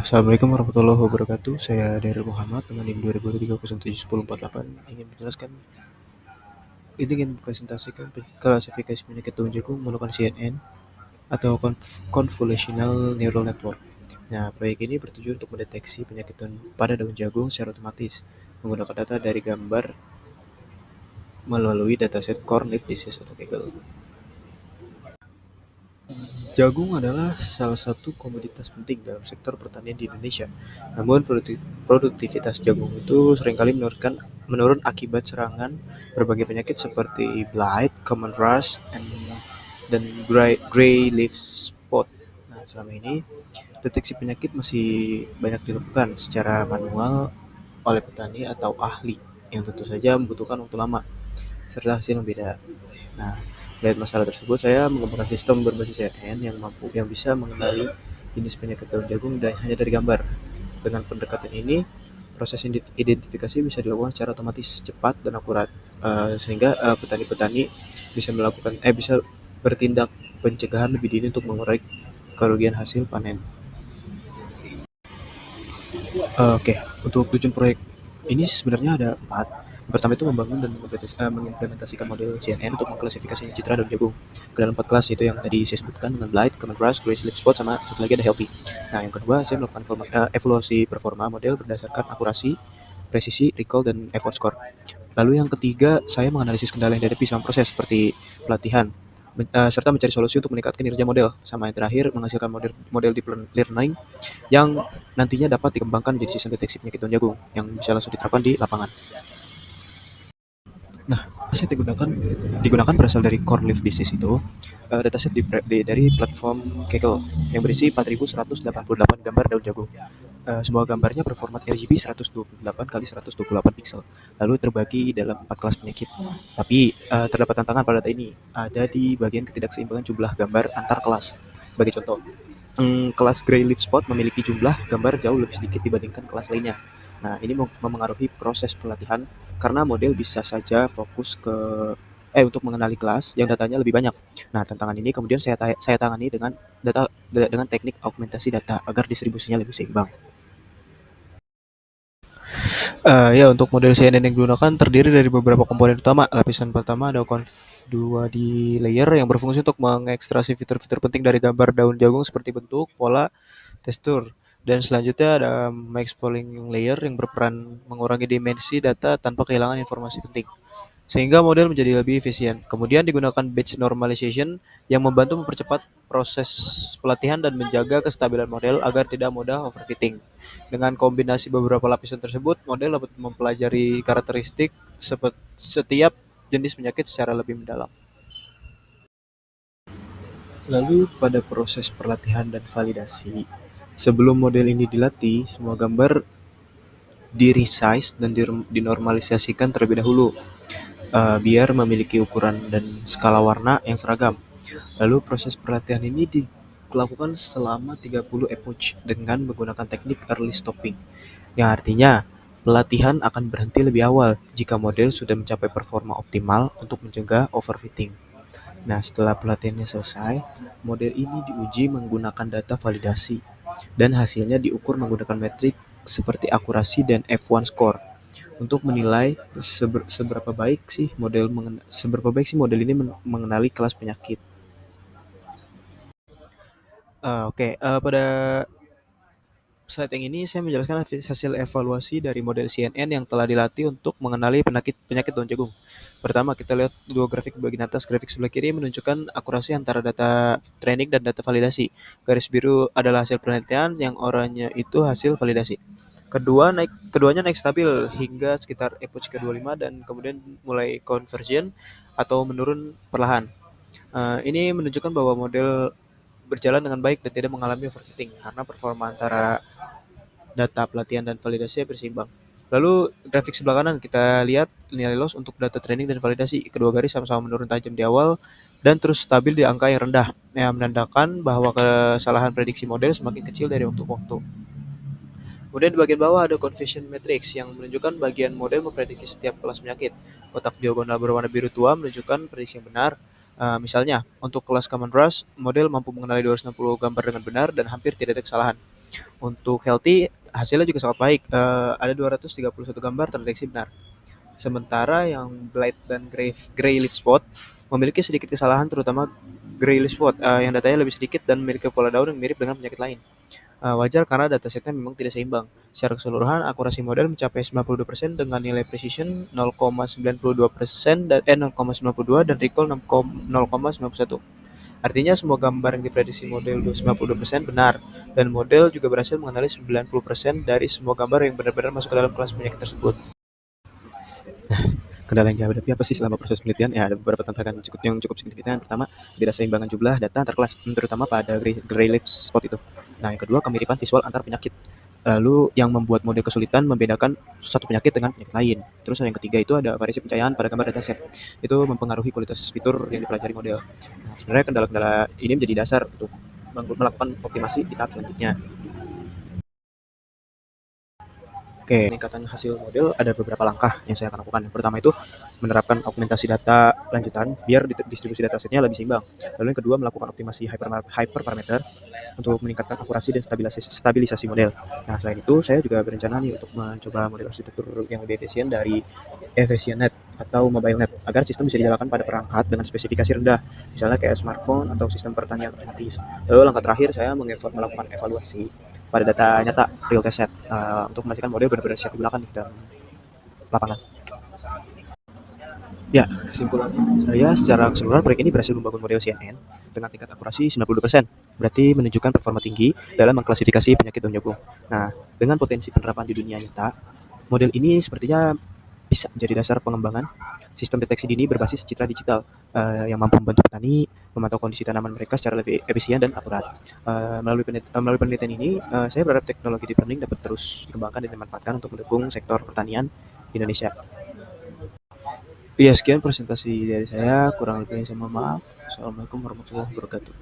Assalamualaikum warahmatullahi wabarakatuh. Saya Daryl Muhammad dengan NIM 2023071048 ingin mempresentasikan klasifikasi penyakit daun jagung menggunakan CNN atau Convolutional Neural Network. Nah, proyek ini bertujuan untuk mendeteksi penyakit pada daun jagung secara otomatis menggunakan data dari gambar melalui dataset Corn Leaf Disease atau Kaggle. Jagung adalah salah satu komoditas penting dalam sektor pertanian di Indonesia. Namun produktivitas jagung itu seringkali menurun akibat serangan berbagai penyakit seperti blight, common rust, dan gray leaf spot. Nah, selama ini deteksi penyakit masih banyak dilakukan secara manual oleh petani atau ahli yang tentu saja membutuhkan waktu lama serta hasil yang beda. Nah, melihat masalah tersebut, saya mengembangkan sistem berbasis CNN yang bisa mengenali jenis penyakit daun jagung hanya dari gambar. Dengan pendekatan ini, proses identifikasi bisa dilakukan secara otomatis, cepat dan akurat, sehingga petani-petani bisa bertindak pencegahan lebih dini untuk mengurangi kerugian hasil panen. Oke, untuk tujuan proyek ini sebenarnya ada 4. Pertama itu membangun dan mengimplementasikan model CNN untuk mengklasifikasi citra daun jagung ke dalam 4 kelas, itu yang tadi saya sebutkan dengan blight, common rust, gray leaf spot, sama satu lagi ada healthy. Nah, yang kedua saya melakukan evaluasi performa model berdasarkan akurasi, presisi, recall, dan effort score. Lalu yang ketiga, saya menganalisis kendala yang dihadapi selama proses seperti pelatihan, serta mencari solusi untuk meningkatkan kinerja model. Sama yang terakhir, menghasilkan model deep learning yang nantinya dapat dikembangkan menjadi sistem deteksi penyakit daun jagung yang bisa langsung diterapkan di lapangan. Nah, aset digunakan berasal dari corn leaf disease itu, dataset dari platform Kaggle yang berisi 4.188 gambar daun jagung. Semua gambarnya berformat RGB 128 kali 128 pixel, lalu terbagi dalam 4 kelas penyakit. Tapi terdapat tantangan pada data ini, ada di bagian ketidakseimbangan jumlah gambar antar kelas. Sebagai contoh, kelas Gray Leaf Spot memiliki jumlah gambar jauh lebih sedikit dibandingkan kelas lainnya. Nah, ini memengaruhi proses pelatihan karena model bisa saja fokus untuk mengenali kelas yang datanya lebih banyak. Nah, tantangan ini kemudian saya tangani dengan teknik augmentasi data agar distribusinya lebih seimbang. Ya, untuk model CNN yang digunakan terdiri dari beberapa komponen utama. Lapisan pertama ada conv2d layer yang berfungsi untuk mengekstraksi fitur-fitur penting dari gambar daun jagung seperti bentuk, pola, tekstur. Dan selanjutnya ada max polling layer yang berperan mengurangi dimensi data tanpa kehilangan informasi penting, sehingga model menjadi lebih efisien. Kemudian digunakan batch normalization yang membantu mempercepat proses pelatihan dan menjaga kestabilan model agar tidak mudah overfitting. Dengan kombinasi beberapa lapisan tersebut, model dapat mempelajari karakteristik setiap jenis penyakit secara lebih mendalam. Lalu pada proses pelatihan dan validasi, sebelum model ini dilatih, semua gambar di-resize dan dinormalisasikan terlebih dahulu, biar memiliki ukuran dan skala warna yang seragam. Lalu proses pelatihan ini dilakukan selama 30 epoch dengan menggunakan teknik early stopping, yang artinya pelatihan akan berhenti lebih awal jika model sudah mencapai performa optimal untuk mencegah overfitting. Nah, setelah pelatihannya selesai, model ini diuji menggunakan data validasi, dan hasilnya diukur menggunakan metrik seperti akurasi dan F1 score untuk menilai seberapa baik sih model ini mengenali kelas penyakit. Pada slide yang ini saya menjelaskan hasil evaluasi dari model CNN yang telah dilatih untuk mengenali penyakit daun jagung. Pertama, kita lihat dua grafik di bagian atas. Grafik sebelah kiri menunjukkan akurasi antara data training dan data validasi. Garis biru adalah hasil penelitian, yang oranye itu hasil validasi. Keduanya naik stabil hingga sekitar epoch ke-25 dan kemudian mulai conversion atau menurun perlahan. Ini menunjukkan bahwa model berjalan dengan baik dan tidak mengalami overfitting karena performa antara data pelatihan dan validasi berseimbang. Lalu grafik sebelah kanan kita lihat nilai loss untuk data training dan validasi. Kedua garis sama-sama menurun tajam di awal dan terus stabil di angka yang rendah, yang menandakan bahwa kesalahan prediksi model semakin kecil dari waktu ke waktu. Kemudian di bagian bawah ada conversion matrix yang menunjukkan bagian model memprediksi setiap kelas penyakit. Kotak diagonal berwarna biru tua menunjukkan prediksi yang benar. Misalnya, untuk kelas common rust, model mampu mengenali 260 gambar dengan benar dan hampir tidak ada kesalahan. Untuk healthy, hasilnya juga sangat baik. Ada 231 gambar terdeteksi benar. Sementara yang blight dan gray leaf spot memiliki sedikit kesalahan, terutama gray leaf spot yang datanya lebih sedikit dan memiliki pola daun yang mirip dengan penyakit lain. Wajar karena datasetnya memang tidak seimbang. Secara keseluruhan, akurasi model mencapai 92% dengan nilai precision 0,92% dan 0,92 dan recall 0,91. Artinya semua gambar yang diprediksi model 92% benar, dan model juga berhasil mengenali 90% dari semua gambar yang benar-benar masuk ke dalam kelas penyakit tersebut. Kendala yang dihadapi apa sih selama proses penelitian? Ya, ada beberapa tantangan yang cukup signifikan. Pertama, tidak seimbangan jumlah data antar kelas, terutama pada gray leaf spot itu. Nah, yang kedua, kemiripan visual antar penyakit. Lalu yang membuat model kesulitan membedakan satu penyakit dengan penyakit lain. Terus yang ketiga itu ada variasi pencahayaan pada gambar dataset. Itu mempengaruhi kualitas fitur yang dipelajari model. Nah, sebenarnya kendala-kendala ini menjadi dasar untuk melakukan optimasi di tahap selanjutnya. Oke, peningkatan hasil model ada beberapa langkah yang saya akan lakukan. Yang pertama itu menerapkan augmentasi data lanjutan biar distribusi datasetnya lebih seimbang. Lalu yang kedua melakukan optimasi hyperparameter untuk meningkatkan akurasi dan stabilisasi model. Nah, selain itu saya juga berencana nih untuk mencoba model arsitektur yang lebih dari EfficientNet atau MobileNet agar sistem bisa dijalankan pada perangkat dengan spesifikasi rendah, misalnya kayak smartphone atau sistem pertanian otomatis. Lalu langkah terakhir saya melakukan evaluasi pada data nyata real test set untuk memastikan model benar-benar siap digunakan di dalam lapangan. Ya, kesimpulan saya secara keseluruhan proyek ini berhasil membangun model CNN dengan tingkat akurasi 92%, berarti menunjukkan performa tinggi dalam mengklasifikasi penyakit daun jagung. Nah, dengan potensi penerapan di dunia nyata, model ini sepertinya bisa menjadi dasar pengembangan sistem deteksi dini berbasis citra digital yang mampu membantu petani memantau kondisi tanaman mereka secara lebih efisien dan akurat. Melalui penelitian ini, saya berharap teknologi deep learning dapat terus dikembangkan dan dimanfaatkan untuk mendukung sektor pertanian di Indonesia. Iya, sekian presentasi dari saya. Kurang lebihnya saya mohon maaf. Assalamualaikum warahmatullahi wabarakatuh.